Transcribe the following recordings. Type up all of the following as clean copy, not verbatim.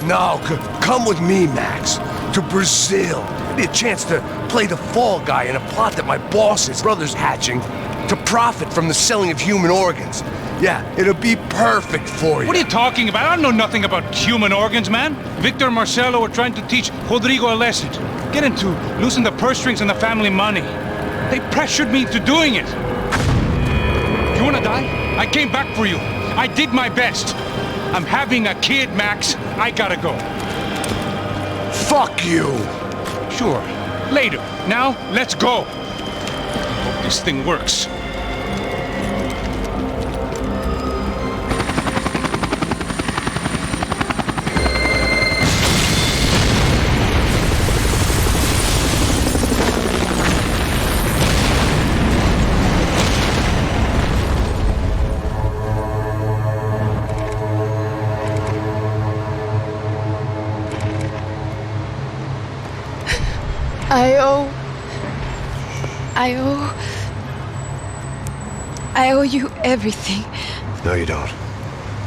No, come with me, Max. To Brazil. Be a chance to play the fall guy in a plot that my boss's brother's hatching to profit from the selling of human organs. Yeah, it'll be perfect for you. What are you talking about? I know nothing about human organs, man. Victor and Marcelo were trying to teach Rodrigo a lesson. Get him to loosen the purse strings and the family money. They pressured me into doing it. You wanna die? I came back for you. I did my best. I'm having a kid, Max. I gotta go. Fuck you! Sure. Later. Now, let's go. Hope this thing works. I owe you everything. No, you don't.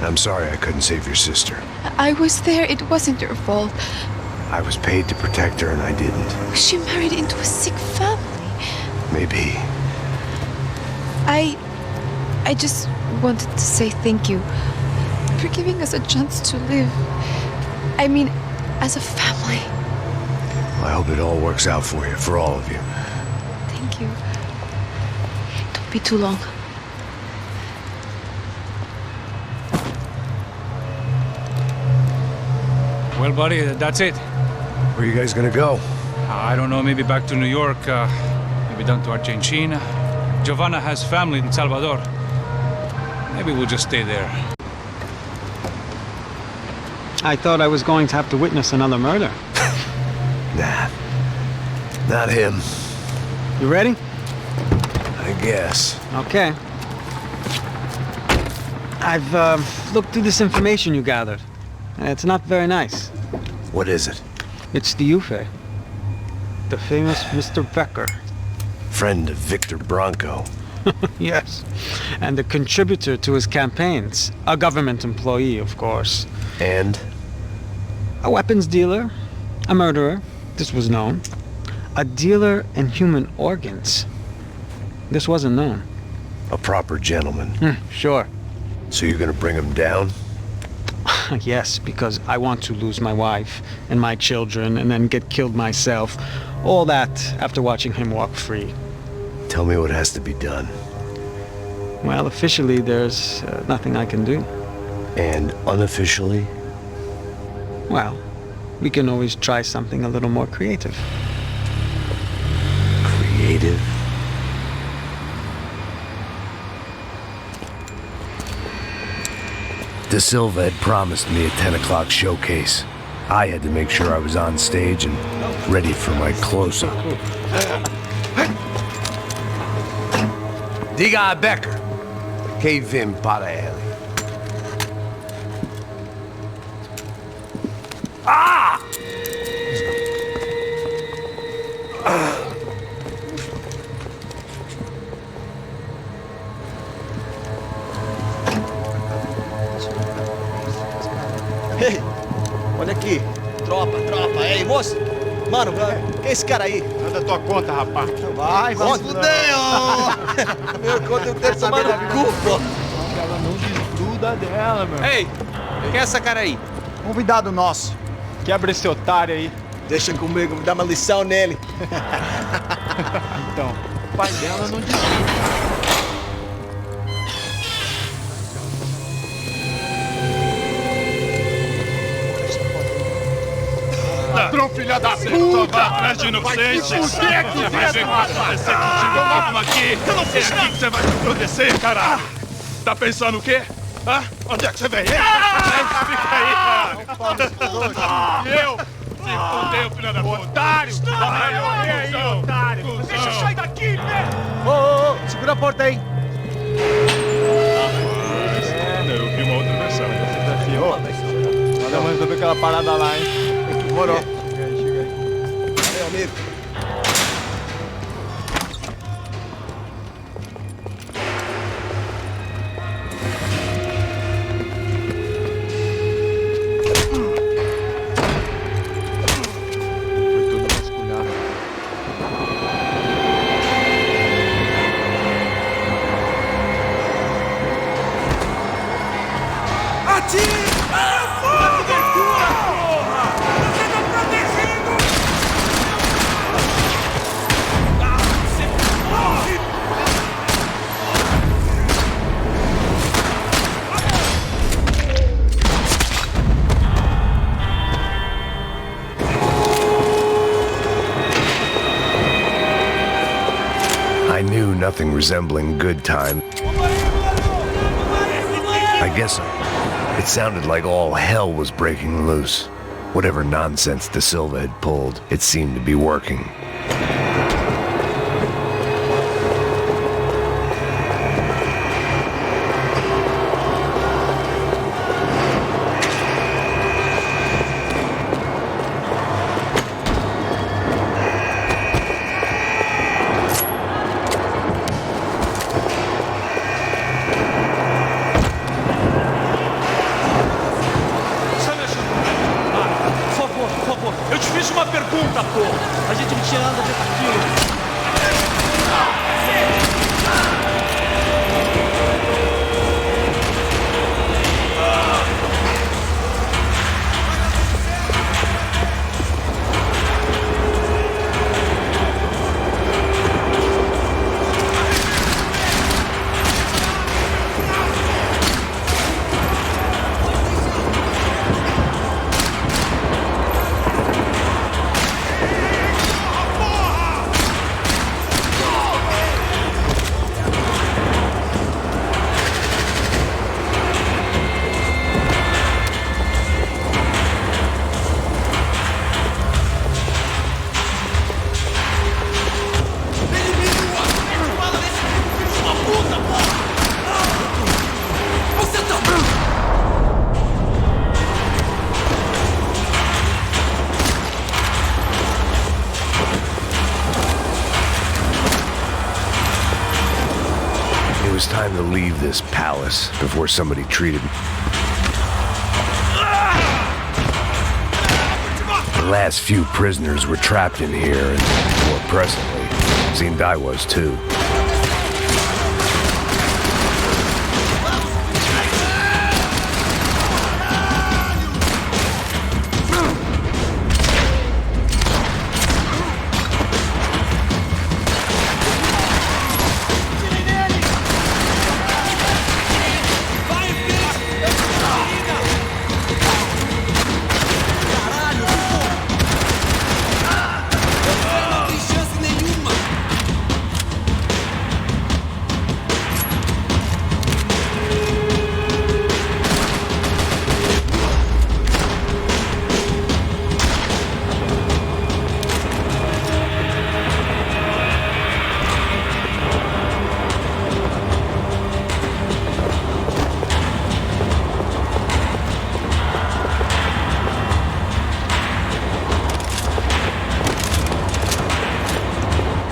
I'm sorry I couldn't save your sister. I was there. It wasn't your fault. I was paid to protect her and I didn't. She married into a sick family. Maybe. I just wanted to say thank you for giving us a chance to live. I mean, as a family. I hope it all works out for you, for all of you. Thank you. Don't be too long. Well, buddy, that's it. Where are you guys gonna go? I don't know, maybe back to New York, maybe down to Argentina. Giovanna has family in Salvador. Maybe we'll just stay there. I thought I was going to have to witness another murder. Nah. Not him. You ready? I guess. Okay. I've looked through this information you gathered. And it's not very nice. What is it? It's the Ufe. The famous Mr. Becker. Friend of Victor Bronco. Yes. And a contributor to his campaigns. A government employee, of course. And? A weapons dealer. A murderer. This was known. A dealer in human organs. This wasn't known. A proper gentleman. Sure. So you're gonna bring him down? Yes, because I want to lose my wife and my children and then get killed myself. All that after watching him walk free. Tell me what has to be done. Well, officially, there's nothing I can do. And unofficially? Well, we can always try something a little more creative. Creative? De Silva had promised me a 10 o'clock showcase. I had to make sure I was on stage and ready for my close-up. Diga a Becker. Que vim para ele. Ah! Ei, olha aqui. Tropa. Ei, moço. Mano, quem é esse cara aí? Manda tua conta, rapaz. Vai fudeu! Meu conta eu tenho tomar no cu, pô. Ela não desgruda dela, meu. Ei, quem é essa cara aí? Convidado nosso. Quebra esse otário aí. Deixa comigo, vou dar uma lição nele. Então, o pai dela não desgruda. Ladrão, filha da puta! Vai atrás de inocente! O que é que vai ver o que vai acontecer contigo? Vamos aqui! Eu não fiz nada! Você vai te proteger, caralho! Tá pensando o quê? Hã? Onde é que você vem? Fica aí, cara! E eu? Se fudeu, filha da puta! Otário! Vai, aí, otário! Deixa eu sair daqui, velho! Ô, segura a porta aí! Eu vi uma outra versão. Vamos resolver aquela parada lá, hein? Demorou. Chega aí. Valeu, amigo. I knew nothing resembling good time. I guess it sounded like all hell was breaking loose. Whatever nonsense De Silva had pulled, it seemed to be working. Eu te fiz uma pergunta, pô. A gente não tinha nada a ver com aquilo. It was time to leave this palace before somebody treated me. The last few prisoners were trapped in here, and more presently, seemed I was too.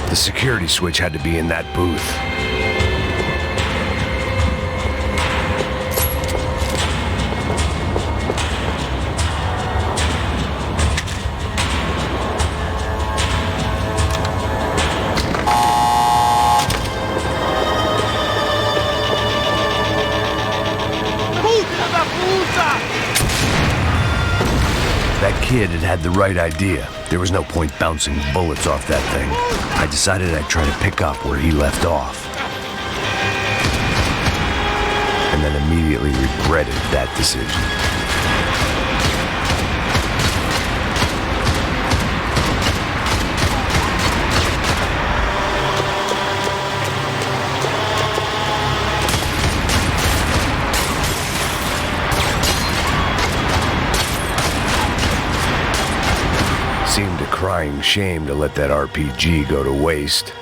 The security switch had to be in that booth. That kid had the right idea. There was no point bouncing bullets off that thing. I decided I'd try to pick up where he left off. And then immediately regretted that decision. Seemed a crying shame to let that RPG go to waste.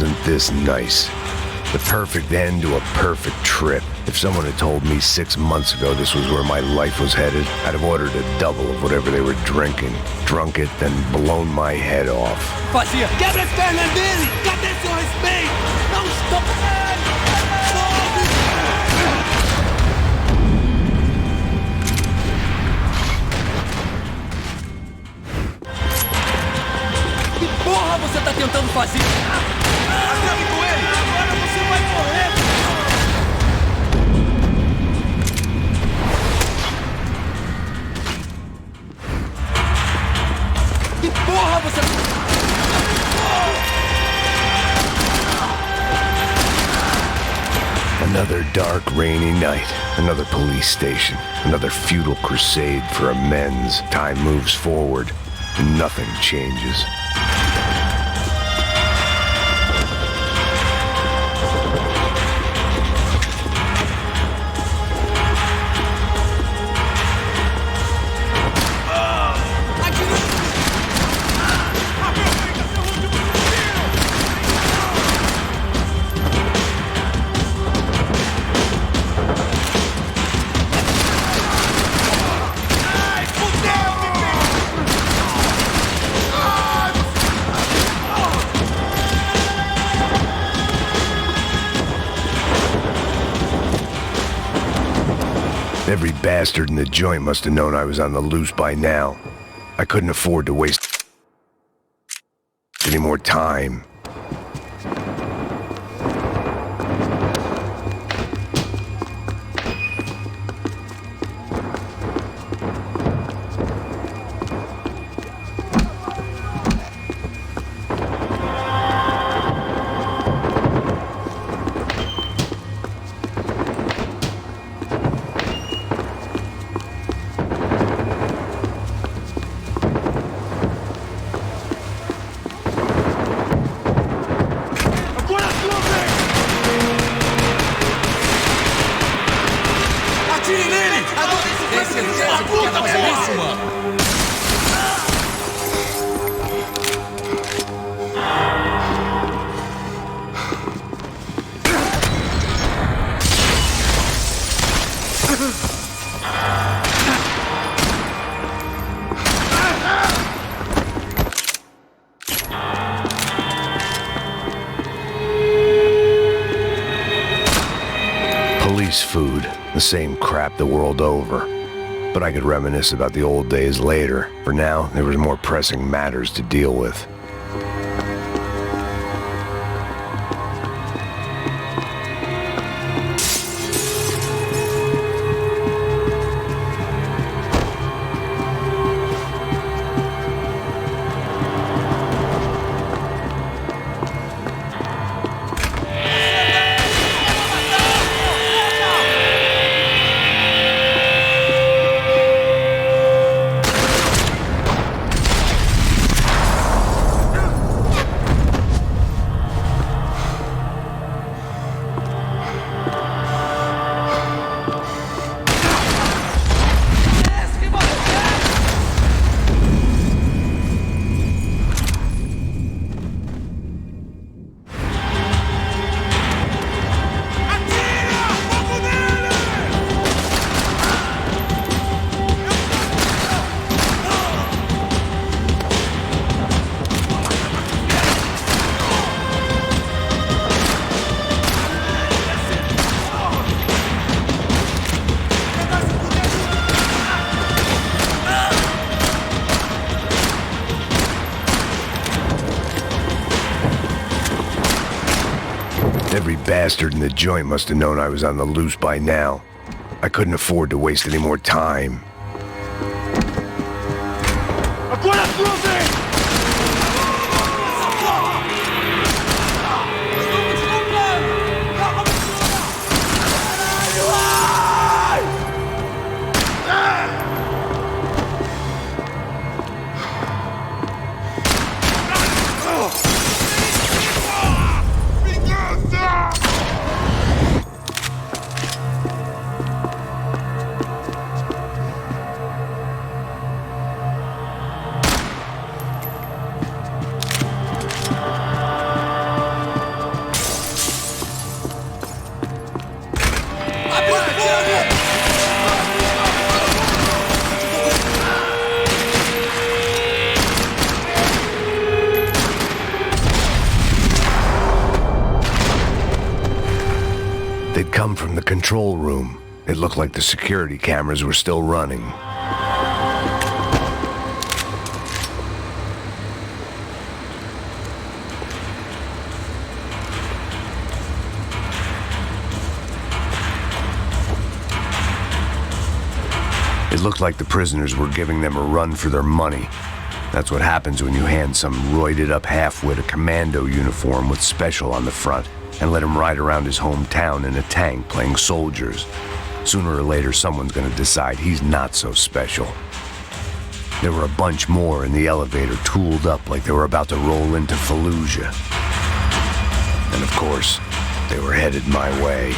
wasn't this nice. The perfect end to a perfect trip. If someone had told me 6 months ago this was where my life was headed, I'd have ordered a double of whatever they were drinking, drunk it, then blown my head off. Fazia. Quebra as pernas dele! Cadê seu respeito? Não estou... Que porra você tá tentando fazer? Acabe com ele! Agora você vai morrer! Que porra você... Another dark, rainy night. Another police station. Another futile crusade for amends. Time moves forward, and nothing changes. Every bastard in the joint must have known I was on the loose by now. I couldn't afford to waste any more time. Police food, the same crap the world over. But I could reminisce about the old days later. For now, there was more pressing matters to deal with. Every bastard in the joint must have known I was on the loose by now. I couldn't afford to waste any more time. come from the control room. It looked like the security cameras were still running. It looked like the prisoners were giving them a run for their money. That's what happens when you hand some roided-up halfwit a commando uniform with special on the front and let him ride around his hometown in a tank playing soldiers. Sooner or later, someone's gonna decide he's not so special. There were a bunch more in the elevator, tooled up like they were about to roll into Fallujah. And of course, they were headed my way.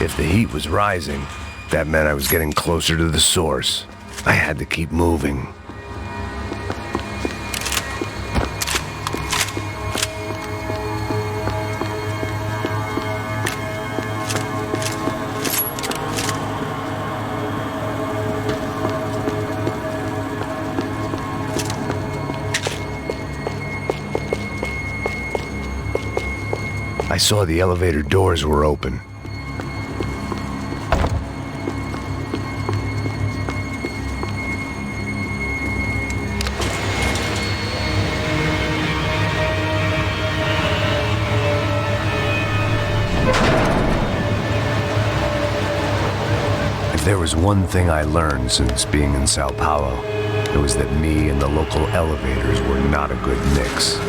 If the heat was rising, that meant I was getting closer to the source. I had to keep moving. I saw the elevator doors were open. If there was one thing I learned since being in Sao Paulo, it was that me and the local elevators were not a good mix.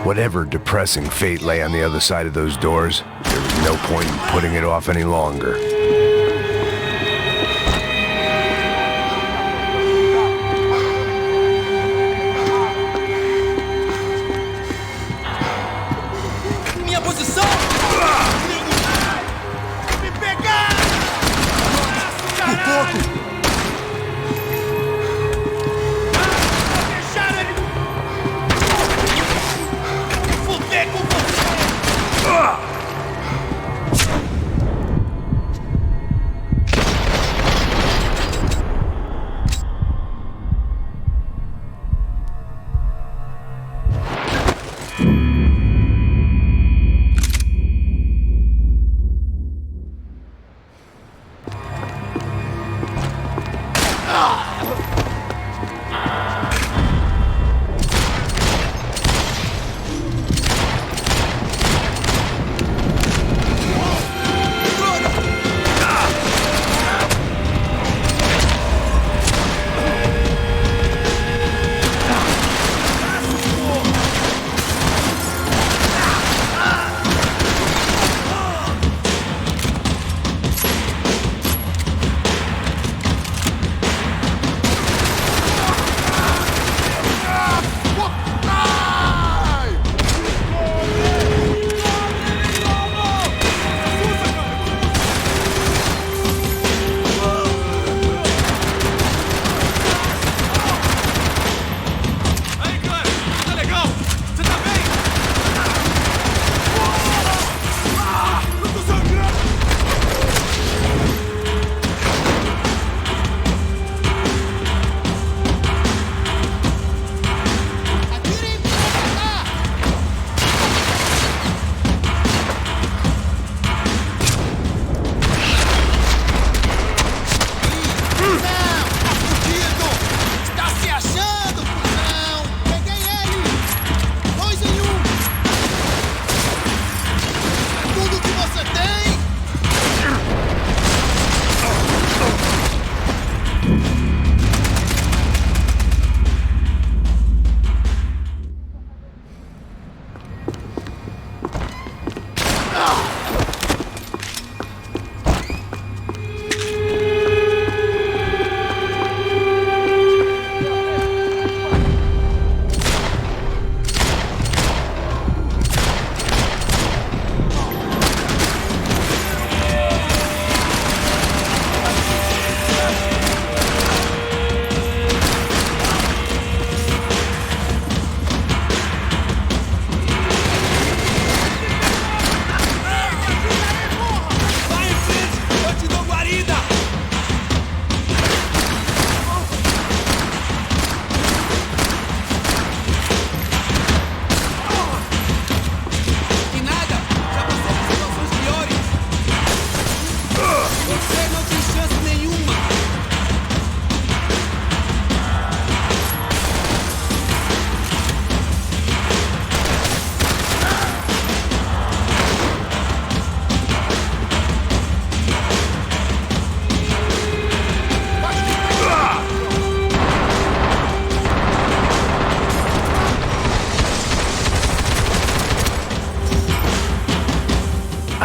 Whatever depressing fate lay on the other side of those doors, there was no point in putting it off any longer. Minha posição! Me pegar! Por pouco! Deixaram ele! Fuder com você!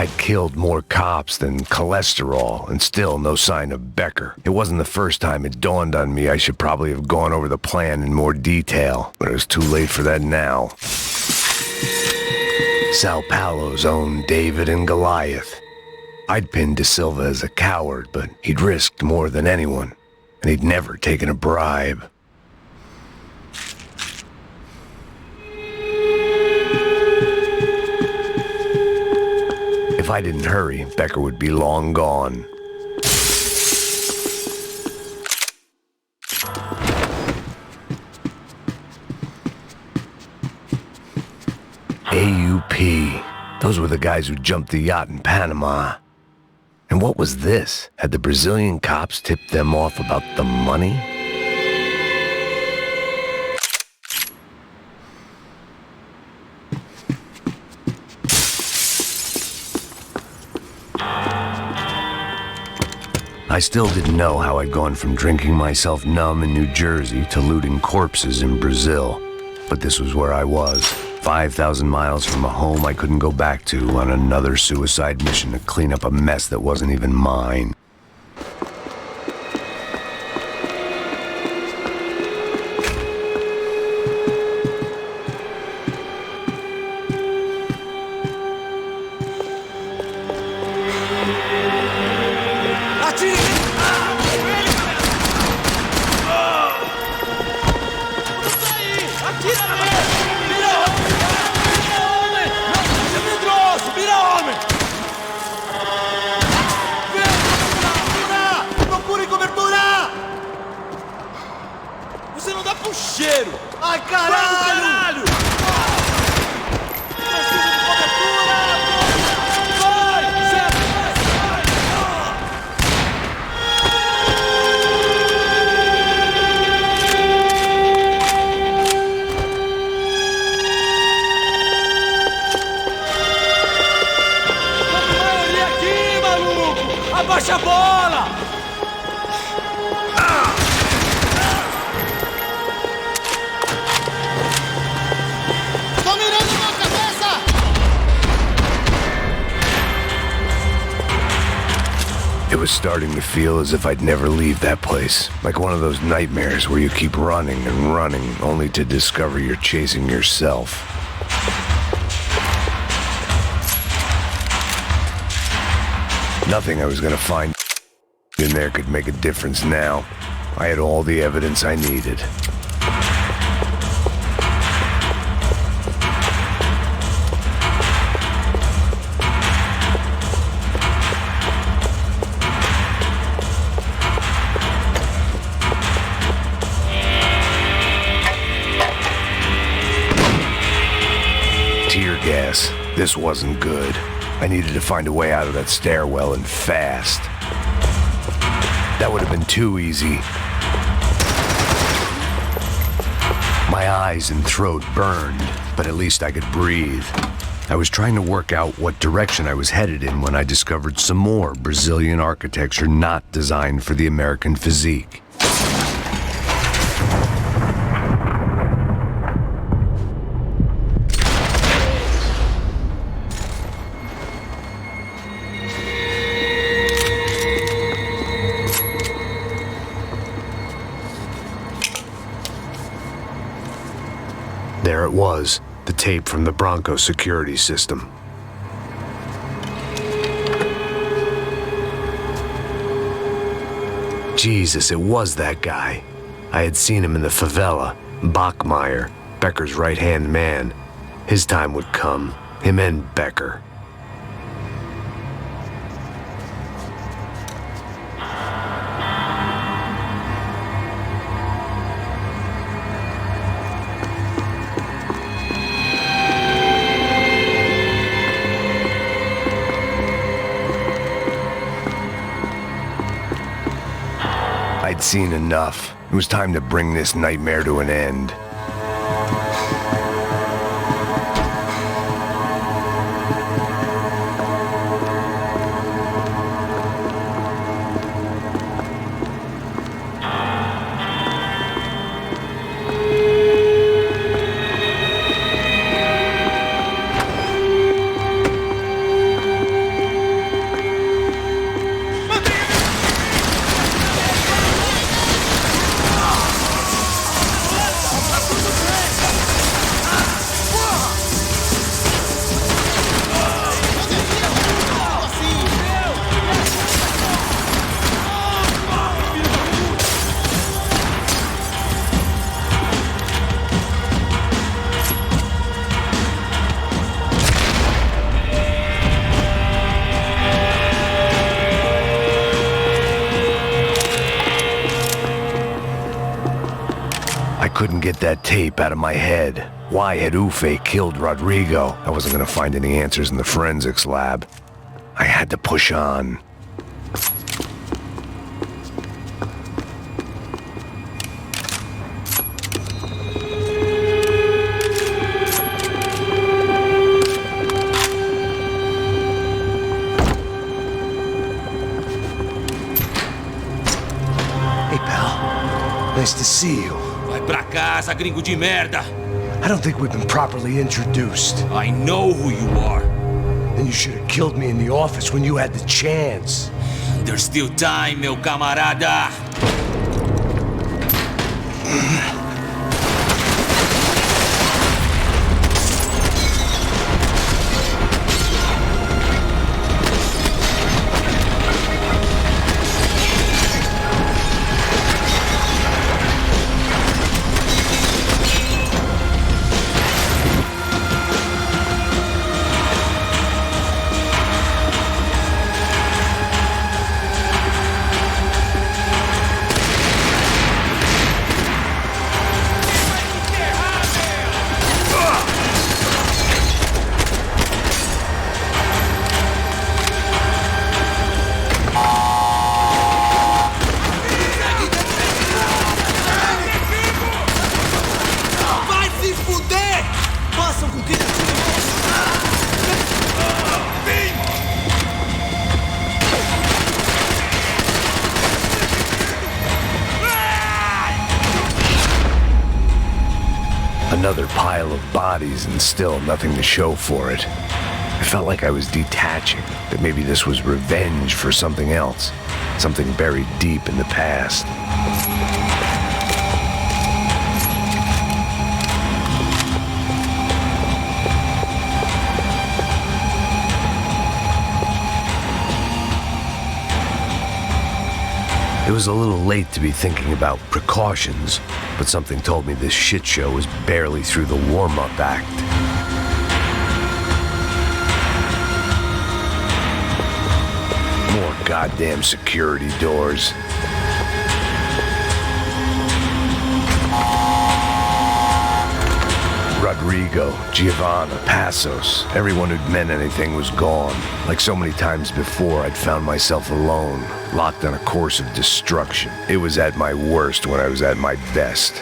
I'd killed more cops than cholesterol, and still no sign of Becker. It wasn't the first time it dawned on me I should probably have gone over the plan in more detail, but it was too late for that now. Sao Paulo's own David and Goliath. I'd pinned De Silva as a coward, but he'd risked more than anyone, and he'd never taken a bribe. If I didn't hurry, Becker would be long gone. AUP. Those were the guys who jumped the yacht in Panama. And what was this? Had the Brazilian cops tipped them off about the money? I still didn't know how I'd gone from drinking myself numb in New Jersey to looting corpses in Brazil. But this was where I was, 5,000 miles from a home I couldn't go back to, on another suicide mission to clean up a mess that wasn't even mine. Cheiro! Ai, caralho! Preciso de cobertura! Vai! Certo! Tem maioria aqui, maluco! Abaixa a bola! It was starting to feel as if I'd never leave that place. Like one of those nightmares where you keep running and running, only to discover you're chasing yourself. Nothing I was gonna find in there could make a difference now. I had all the evidence I needed. Tear gas. This wasn't good. I needed to find a way out of that stairwell, and fast. That would have been too easy. My eyes and throat burned, but at least I could breathe. I was trying to work out what direction I was headed in when I discovered some more Brazilian architecture not designed for the American physique. There it was, the tape from the Bronco security system. Jesus, it was that guy. I had seen him in the favela, Bachmeyer, Becker's right-hand man. His time would come, him and Becker. I'd seen enough. It was time to bring this nightmare to an end. couldn't get that tape out of my head. Why had Ufe killed Rodrigo? I wasn't gonna find any answers in the forensics lab. I had to push on. Hey, pal. Nice to see you. Vai pra casa, gringo de merda! I don't think we've been properly introduced. I know who you are. And you should have killed me in the office when you had the chance. There's still time, meu camarada! Another pile of bodies and still nothing to show for it. I felt like I was detaching, that maybe this was revenge for something else, something buried deep in the past. It was a little late to be thinking about precautions, but something told me this shit show was barely through the warm-up act. More goddamn security doors. Rodrigo, Giovanna, Passos, everyone who'd meant anything was gone. Like so many times before, I'd found myself alone, locked on a course of destruction. It was at my worst when I was at my best.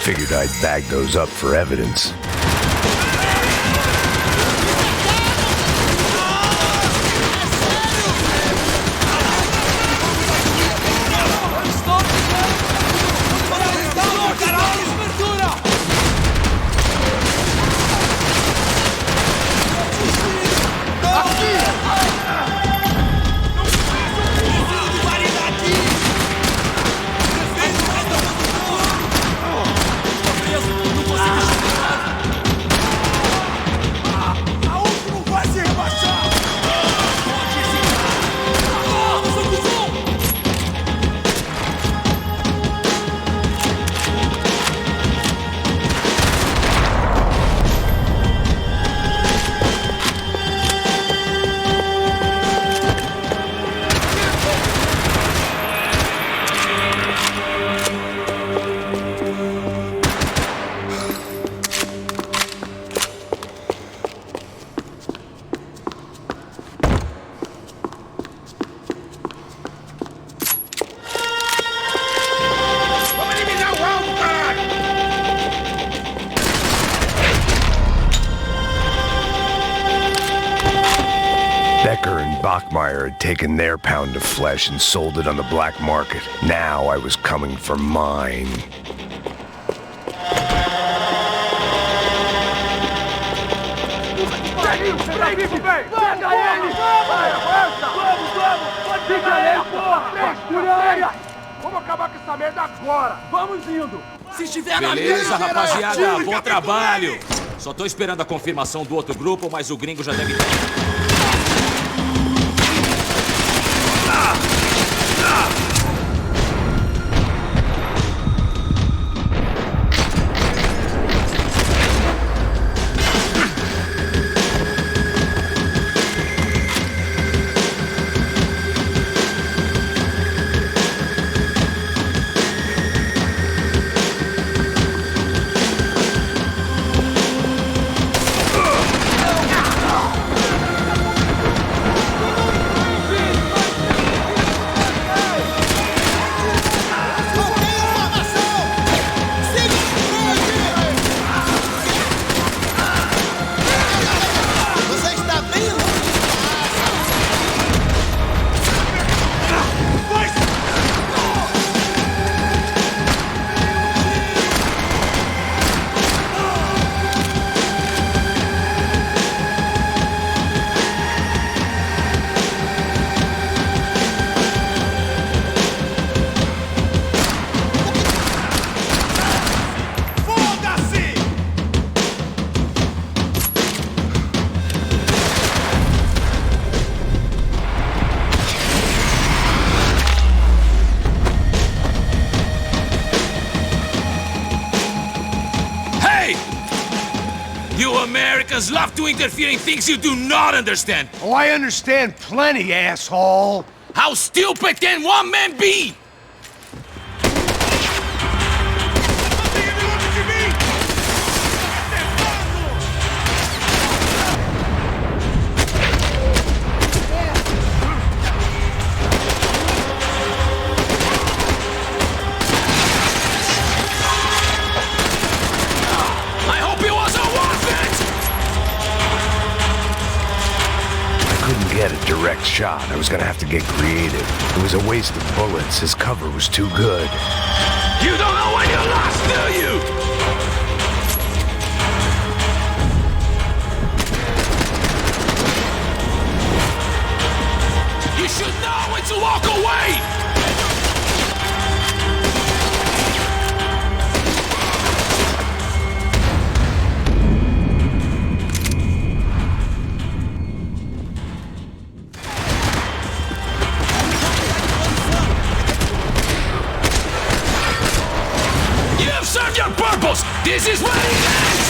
Figured I'd bag those up for evidence. Becker and Bachmeyer had taken their pound of flesh and sold it on the black market. Now I was coming for mine. Vamos acabar com essa merda agora! Vamos indo! Se estiver na mesa, rapaziada, bom trabalho! Só tô esperando a confirmação do outro grupo, mas o gringo já deve ter. Americans love to interfere in things you do not understand. Oh, I understand plenty, asshole. How stupid can one man be? Get a direct shot. I was gonna have to get creative. It was a waste of bullets. His cover was too good. You don't know when you're lost, do you? You should know when to walk away! Serve your purpose! This is where it ends!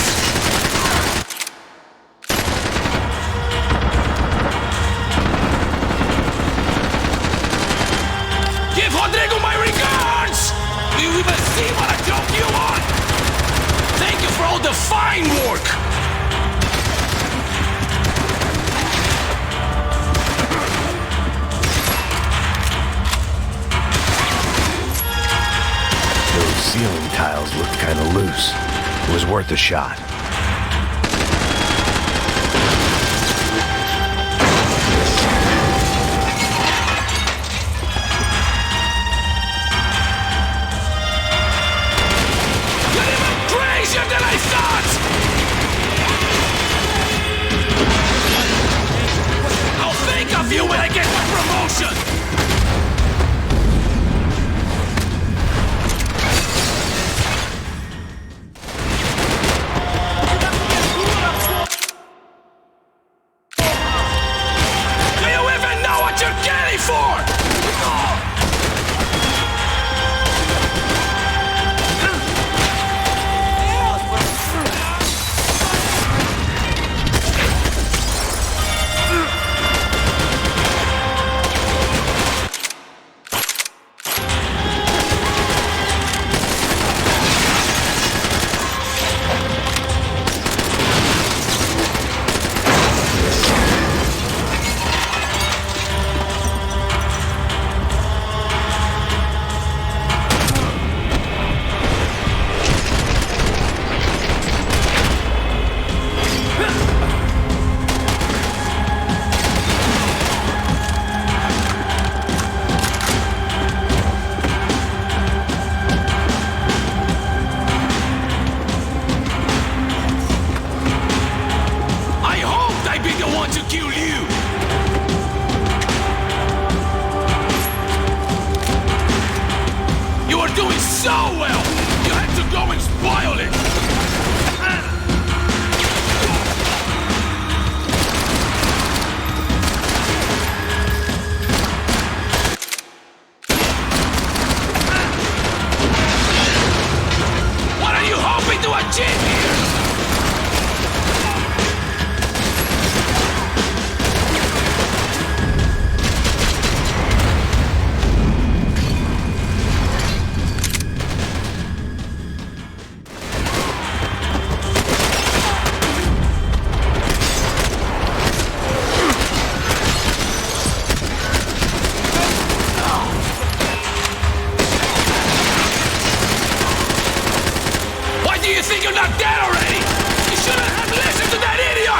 Give Rodrigo my regards! Do you even see what a joke you are? Thank you for all the fine work! Ceiling tiles looked kind of loose. It was worth a shot. You're even crazier than I thought! I'll think of you when I get my promotion!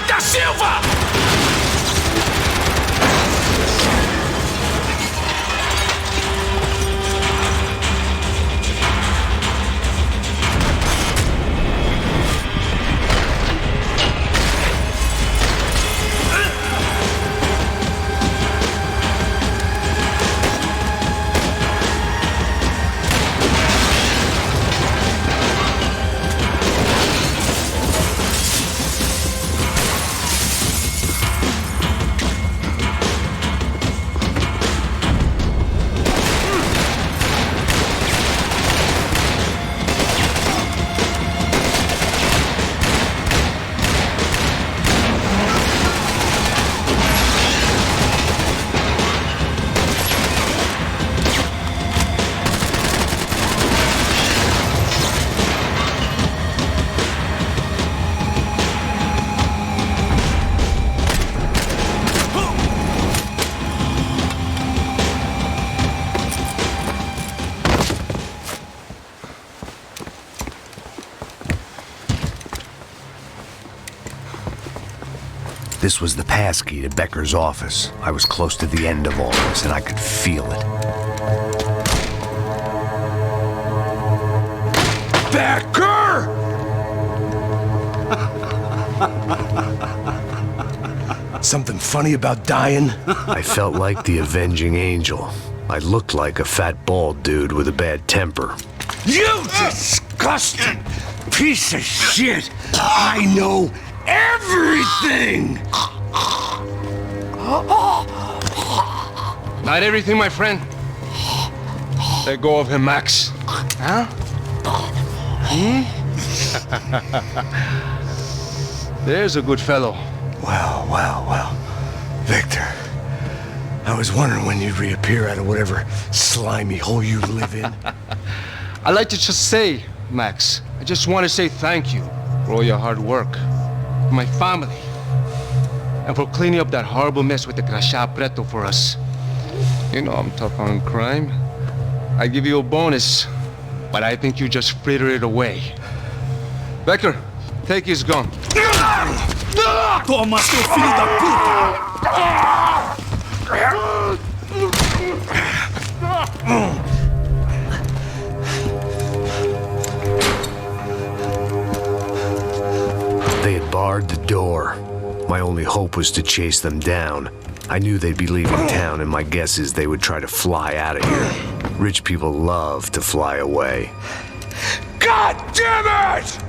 da Silva! This was the passkey to Becker's office. I was close to the end of all this, and I could feel it. Becker! Something funny about dying? I felt like the avenging angel. I looked like a fat bald dude with a bad temper. You disgusting piece of shit! I know everything! Not everything, my friend. Let go of him, Max. Huh? There's a good fellow. Well. Victor, I was wondering when you'd reappear out of whatever slimy hole you live in. I'd like to just say, Max, I just want to say thank you for all your hard work, for my family, and for cleaning up that horrible mess with the Crachá Preto for us. You know I'm tough on crime. I give you a bonus, but I think you just fritter it away. Becker, take his gun. Toma, seu filho da puta! They had barred the door. My only hope was to chase them down. I knew they'd be leaving town, and my guess is they would try to fly out of here. Rich people love to fly away. God damn it!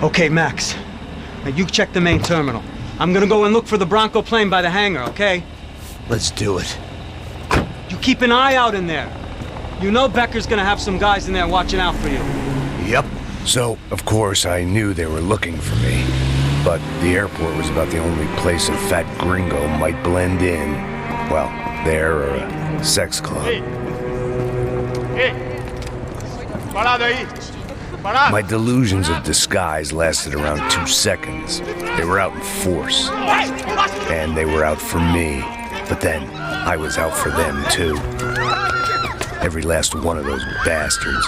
Okay, Max. Now you check the main terminal. I'm gonna go and look for the Bronco plane by the hangar, okay? Let's do it. You keep an eye out in there. You know Becker's gonna have some guys in there watching out for you. Yep. So, of course, I knew they were looking for me. But the airport was about the only place a fat gringo might blend in. Well, there or a sex club. Parado aí! Parado! My delusions of disguise lasted around 2 seconds. They were out in force. And they were out for me. But then, I was out for them, too. Every last one of those bastards.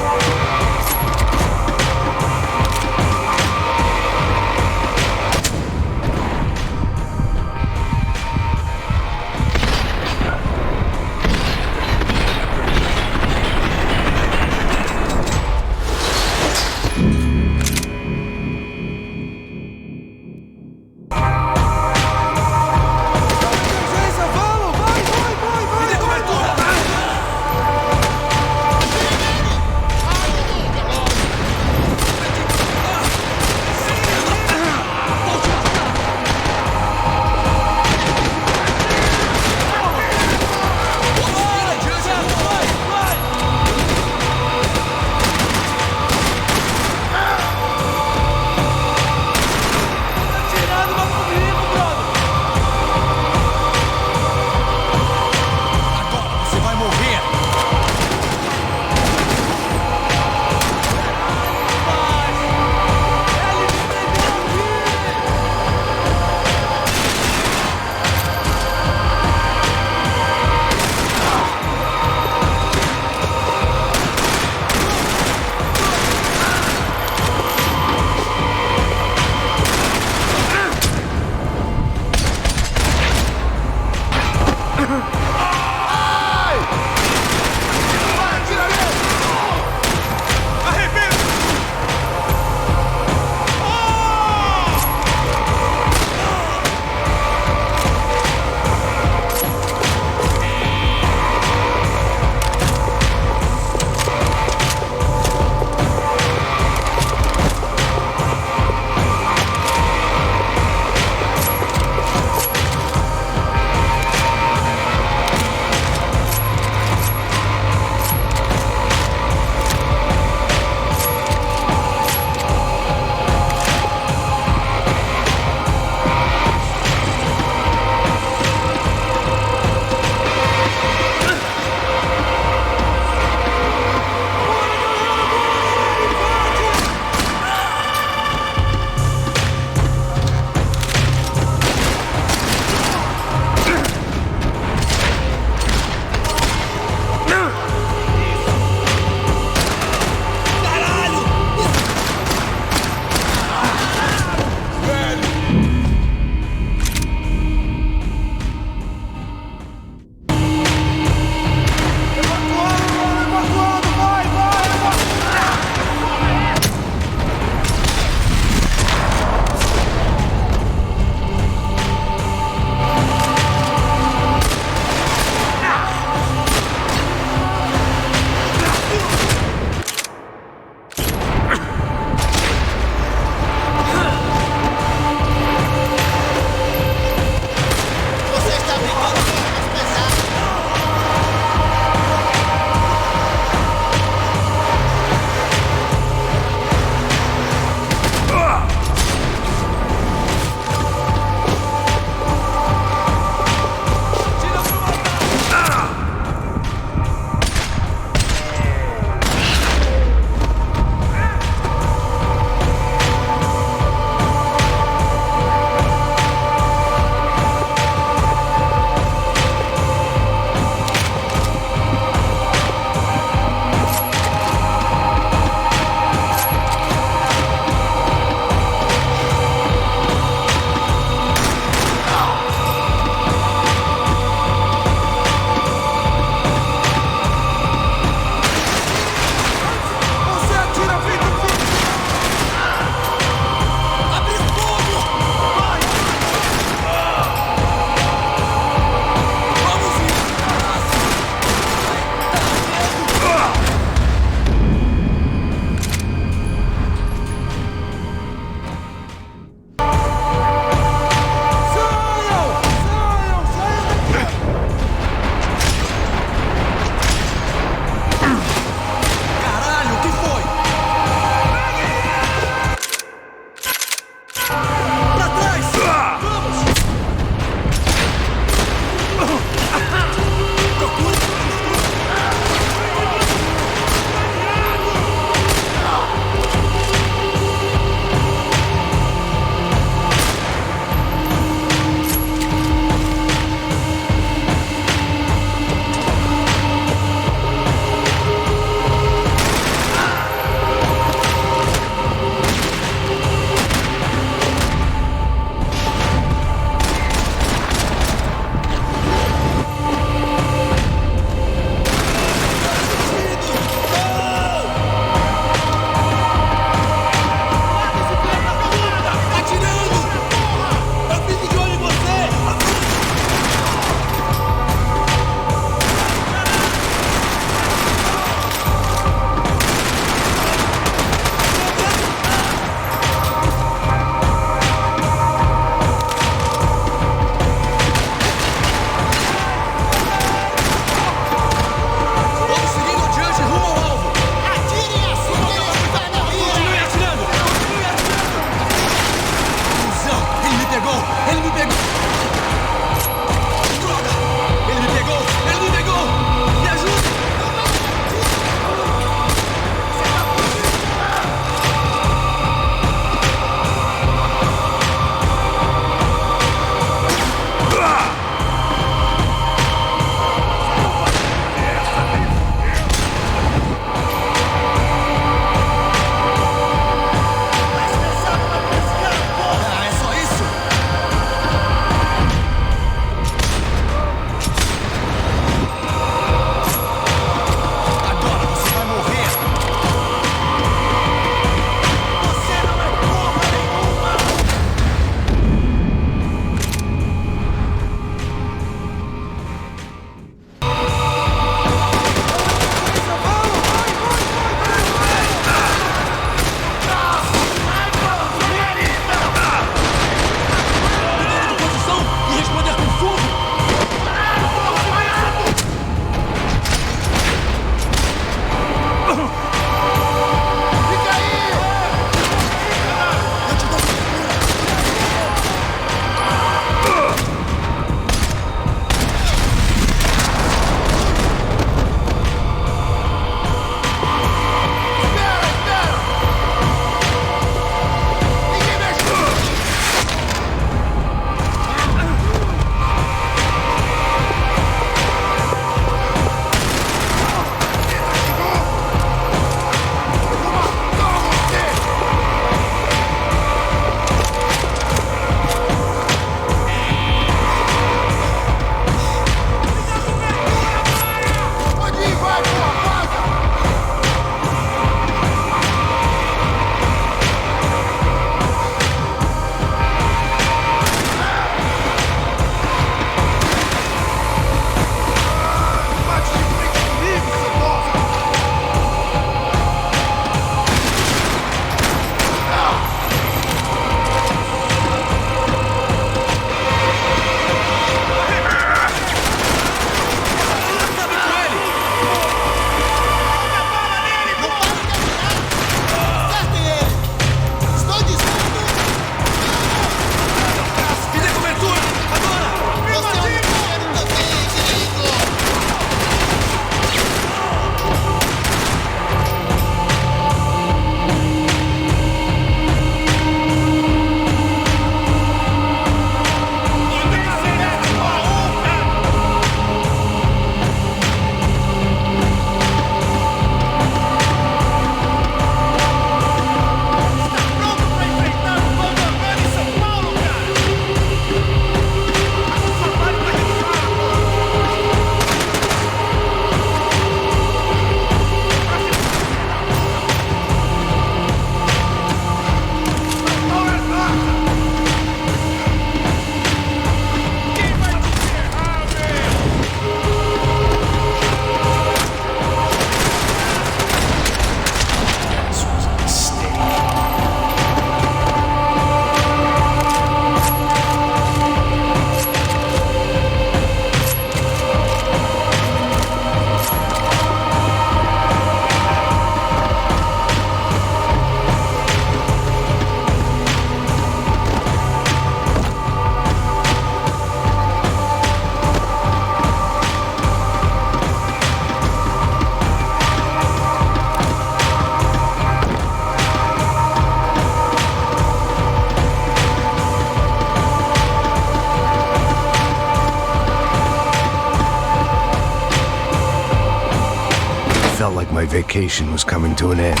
felt like my vacation was coming to an end.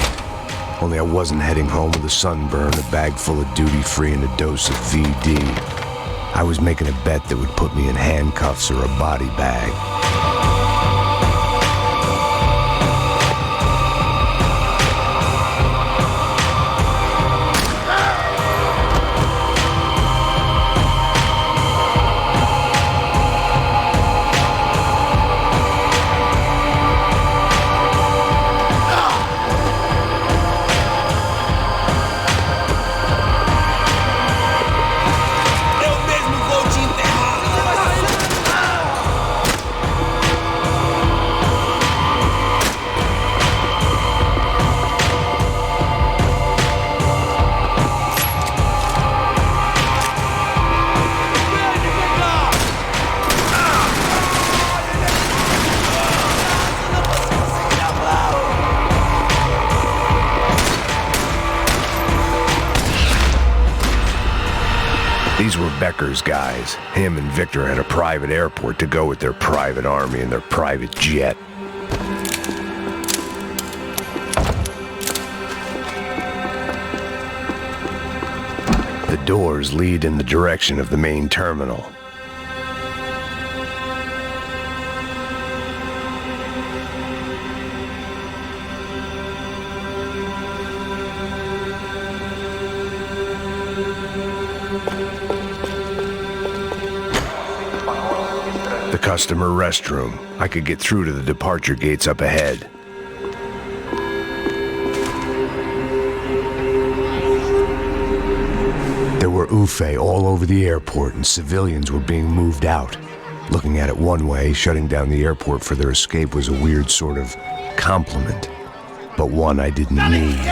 Only I wasn't heading home with a sunburn, a bag full of duty-free, and a dose of VD. I was making a bet that would put me in handcuffs or a body bag. These were Becker's guys. Him and Victor had a private airport to go with their private army and their private jet. The doors lead in the direction of the main terminal. The customer restroom. I could get through to the departure gates up ahead. There were UFE all over the airport, and civilians were being moved out. Looking at it one way, shutting down the airport for their escape was a weird sort of compliment, but one I didn't need.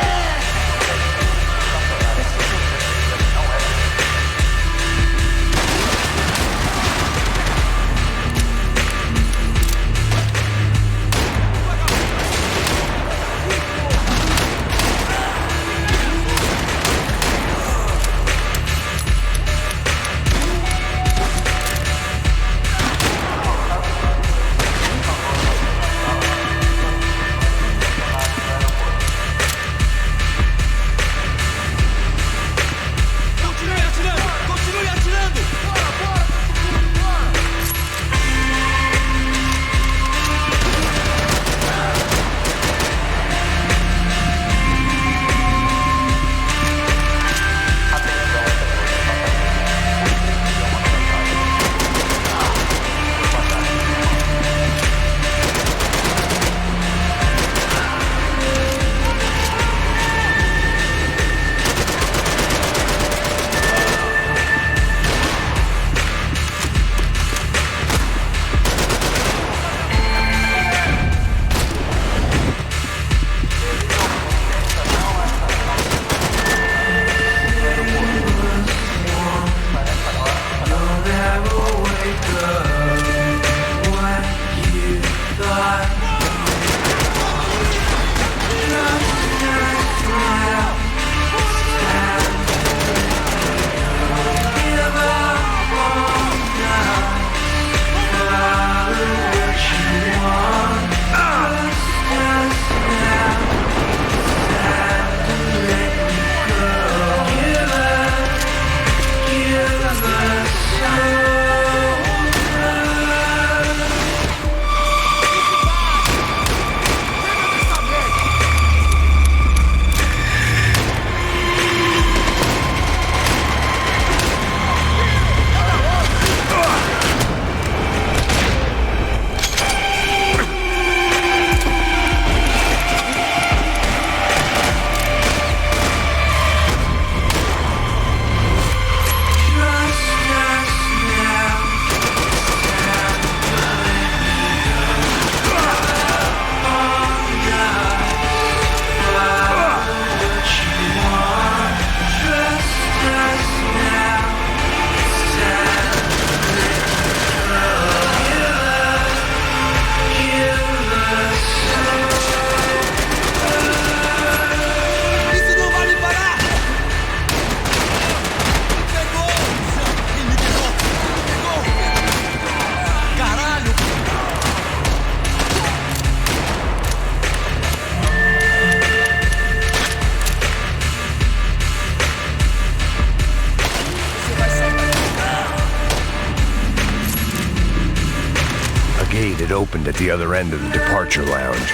gate had opened at the other end of the departure lounge.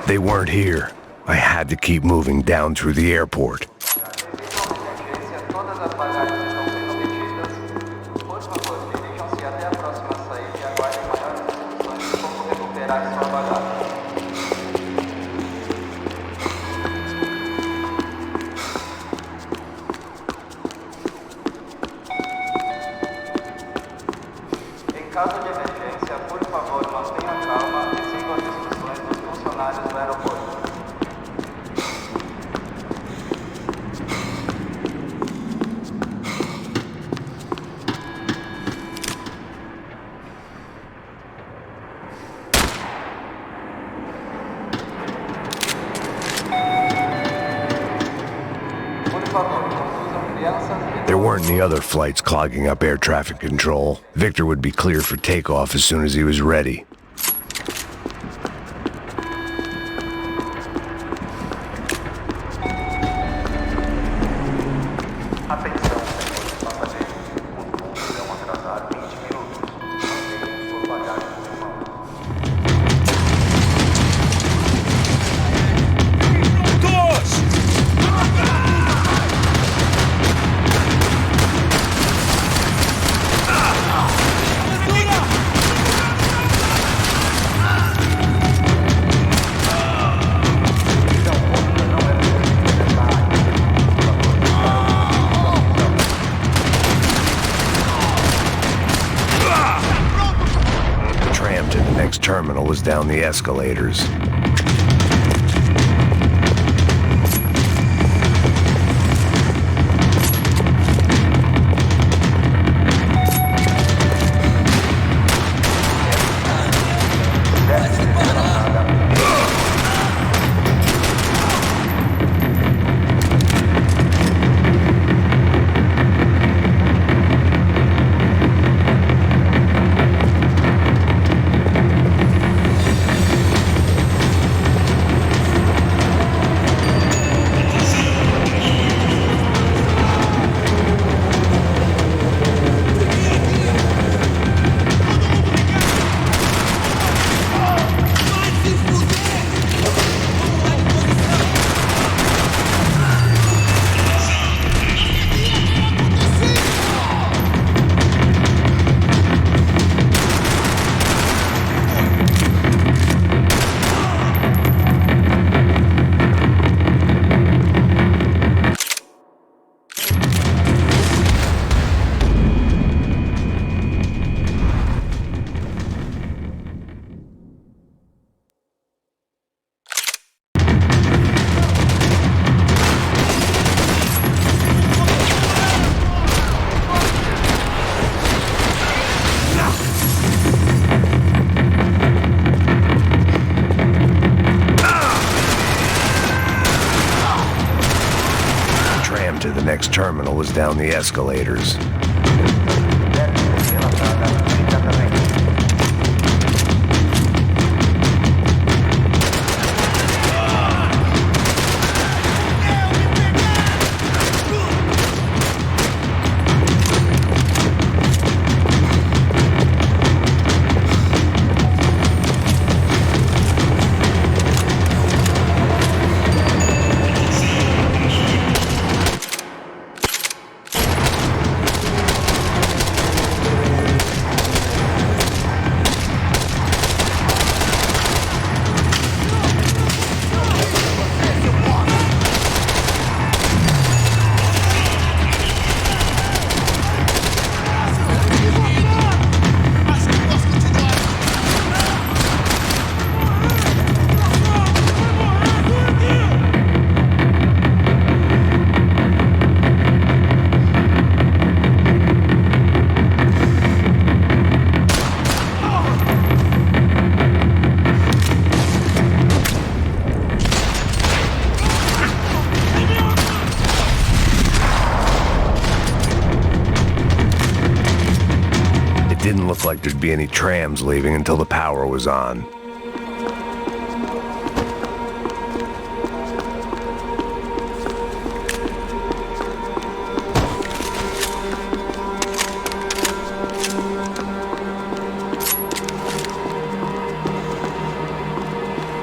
They weren't here. I had to keep moving down through the airport. There weren't any other flights clogging up air traffic control. Victor would be cleared for takeoff as soon as he was ready. Terminal was down the escalators. The next terminal was down the escalators. It didn't look like there'd be any trams leaving until the power was on.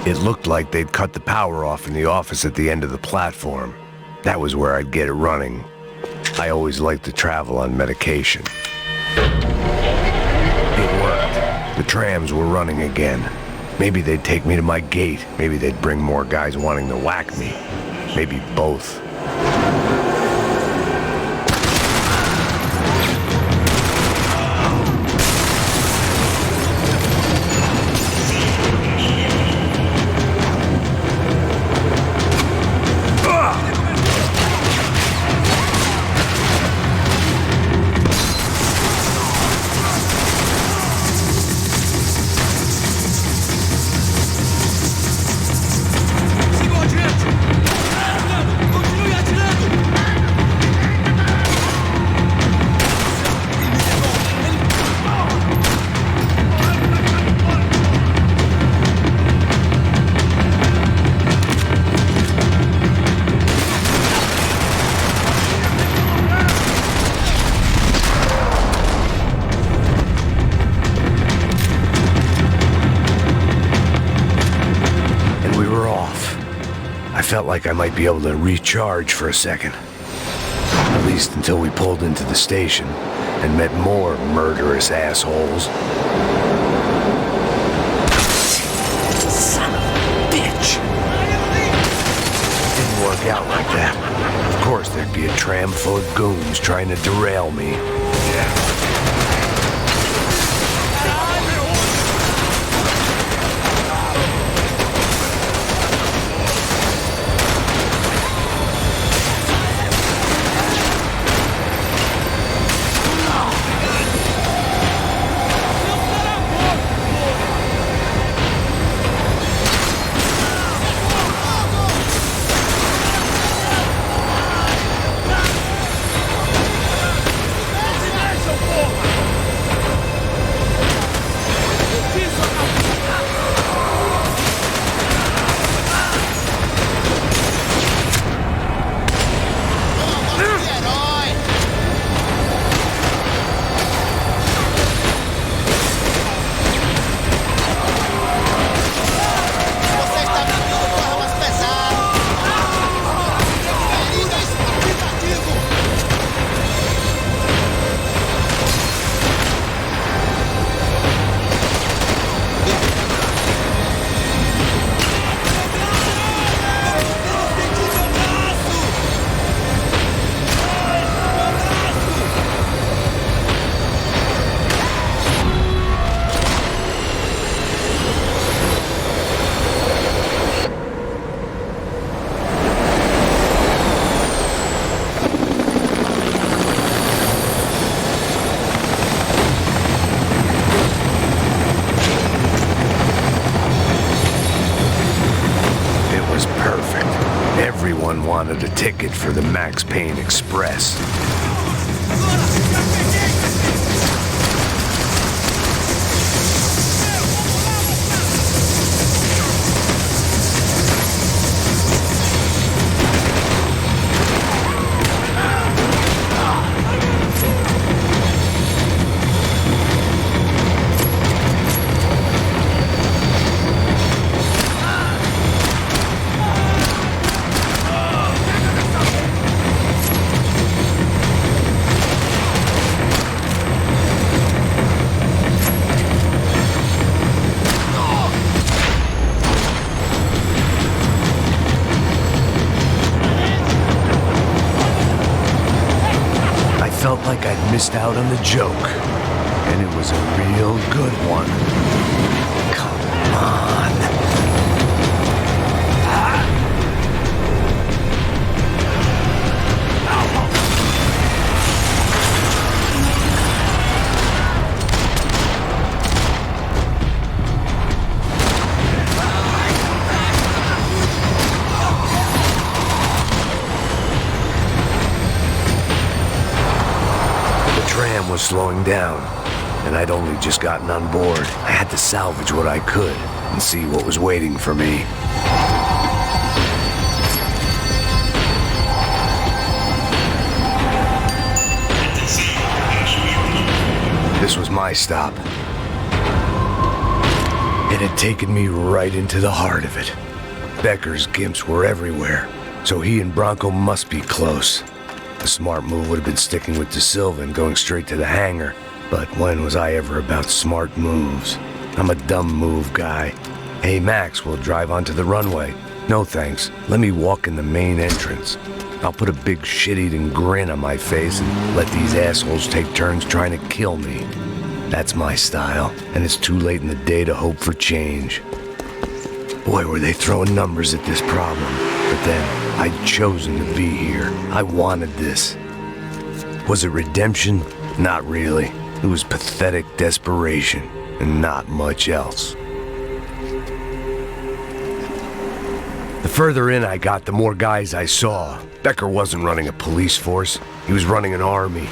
It looked like they'd cut the power off in the office at the end of the platform. That was where I'd get it running. I always liked to travel on medication. It worked. The trams were running again. Maybe they'd take me to my gate. Maybe they'd bring more guys wanting to whack me. Maybe both. Felt like I might be able to recharge for a second. At least until we pulled into the station and met more murderous assholes. Son of a bitch! Didn't work out like that. Of course there'd be a tram full of goons trying to derail me. Wanted a ticket for the Max Payne Express. Felt like I'd missed out on the joke, and it was a real good one. Come on. Was slowing down. and I'd only just gotten on board. I had to salvage what I could and see what was waiting for me. This was my stop. It had taken me right into the heart of it. Becker's gimps were everywhere, so he and Bronco must be close. The smart move would have been sticking with De Silva and going straight to the hangar, but when was I ever about smart moves? I'm a dumb move guy. Hey Max, we'll drive onto the runway. No thanks, let me walk in the main entrance. I'll put a big shit-eating grin on my face and let these assholes take turns trying to kill me. That's my style, and it's too late in the day to hope for change. Boy, were they throwing numbers at this problem. But then, I'd chosen to be here. I wanted this. Was it redemption? Not really. It was pathetic desperation, and not much else. The further in I got, the more guys I saw. Becker wasn't running a police force. He was running an army.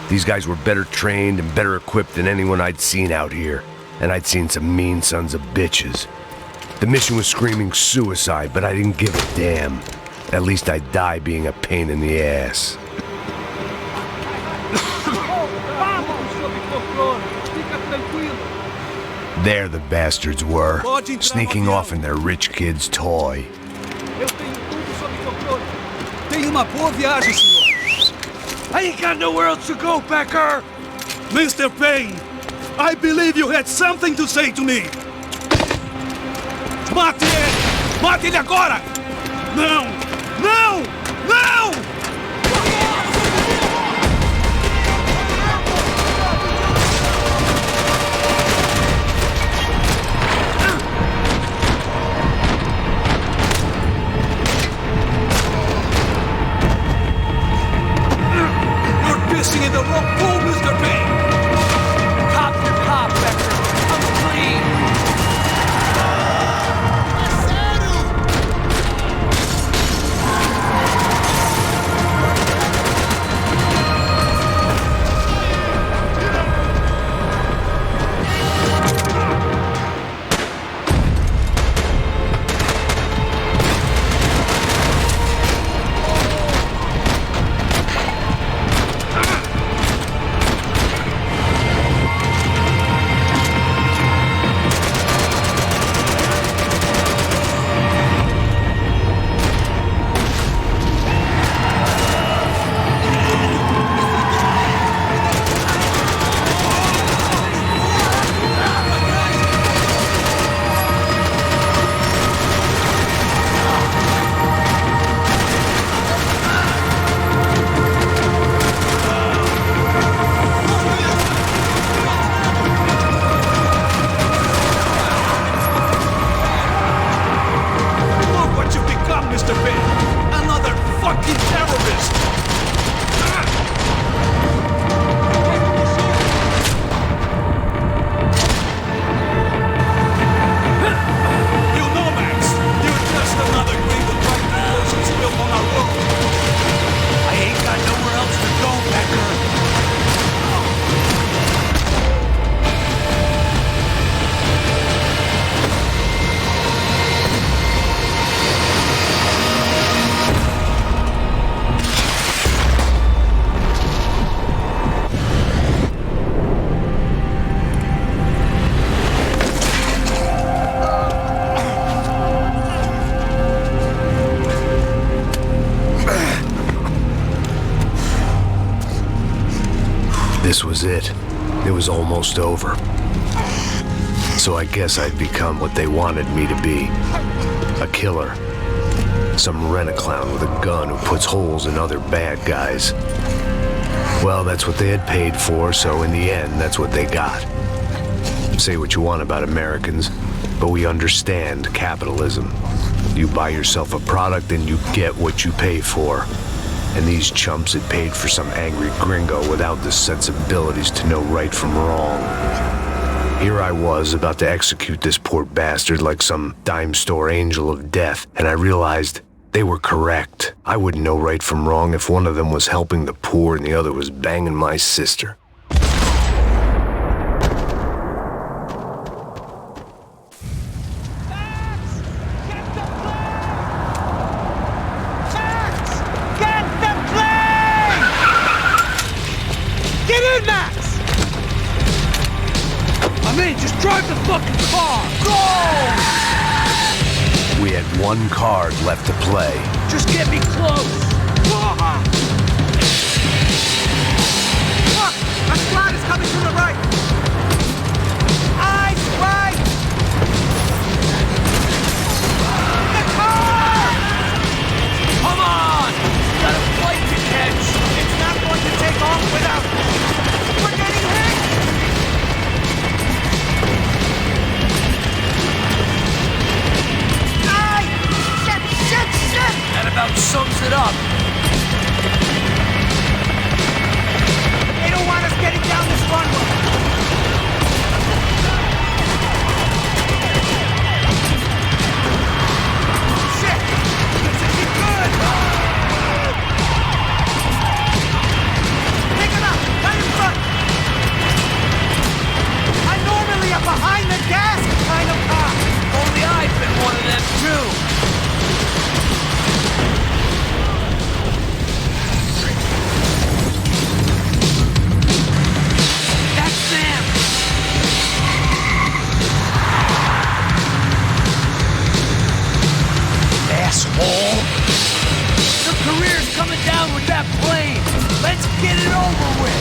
These guys were better trained and better equipped than anyone I'd seen out here. And I'd seen some mean sons of bitches. The mission was screaming suicide, but I didn't give a damn. At least I'd die being a pain in the ass. There the bastards were, sneaking off in their rich kid's toy. I ain't got nowhere else to go, Becker! Mr. Payne, I believe you had something to say to me! Mate ele! Mate ele agora! Não! Não! Não! Pissing in the wrong pool, Mr. Payne! Cop your cop, Becker! I'm clean! This was it. It was almost over. So I guess I'd become what they wanted me to be. A killer. Some rent-a-clown with a gun who puts holes in other bad guys. Well, that's what they had paid for, so in the end, that's what they got. Say what you want about Americans, but we understand capitalism. You buy yourself a product and you get what you pay for. And these chumps had paid for some angry gringo without the sensibilities to know right from wrong. Here I was, about to execute this poor bastard like some dime store angel of death, and I realized they were correct. I wouldn't know right from wrong if one of them was helping the poor and the other was banging my sister. I'm in. Just drive the fucking car. Go! We had one card left to play. Just get me close. Look! A squad is coming from the right! Eyes right! The car! Come on! Got a flight to catch! It's not going to take off without... We're getting hit! Aye! Shit! That about sums it up. They don't want us getting down this runway! Shit! This isn't good! Pick him up! Right in front! I'm normally a behind the gas kind of car! Only I've been one of them too. That's them. Asshole. Your career's coming down with that plane. Let's get it over with.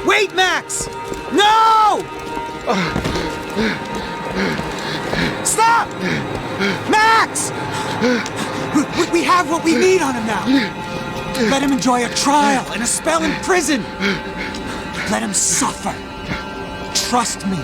Wait, Max! No! Stop! Max! We have what we need on him now. Let him enjoy a trial and a spell in prison. Let him suffer. Trust me.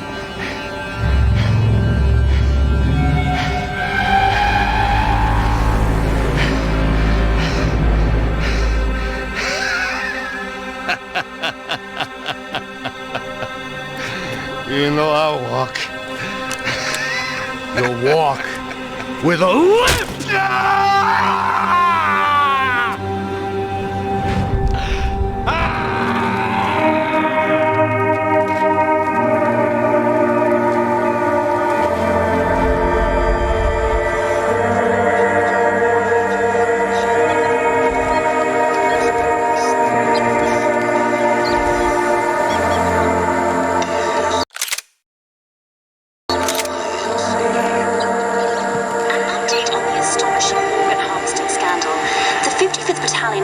You know I walk. You'll walk with a lift!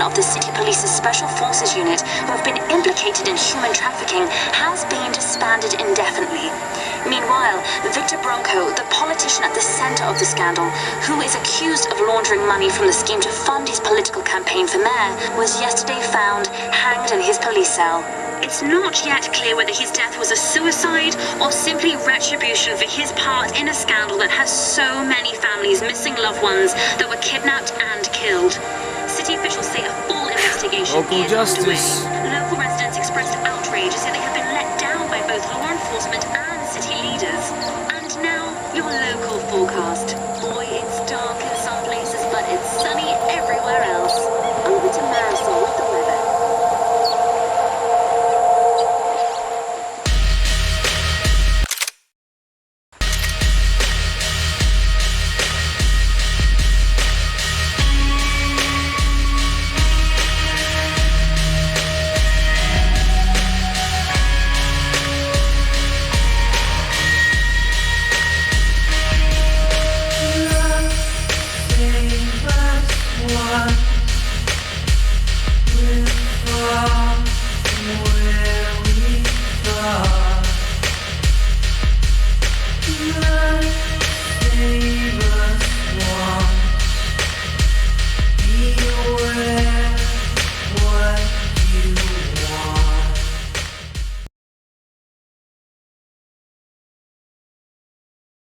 Of the City Police's Special Forces Unit, who have been implicated in human trafficking, has been disbanded indefinitely. Meanwhile, Victor Bronco, the politician at the center of the scandal, who is accused of laundering money from the scheme to fund his political campaign for mayor, was yesterday found hanged in his police cell. It's not yet clear whether his death was a suicide or simply retribution for his part in a scandal that has so many families missing loved ones that were kidnapped and killed. City officials say a full investigation is underway. Local residents expressed outrage, say they have been let down by both law enforcement and city leaders. And now, your local forecast.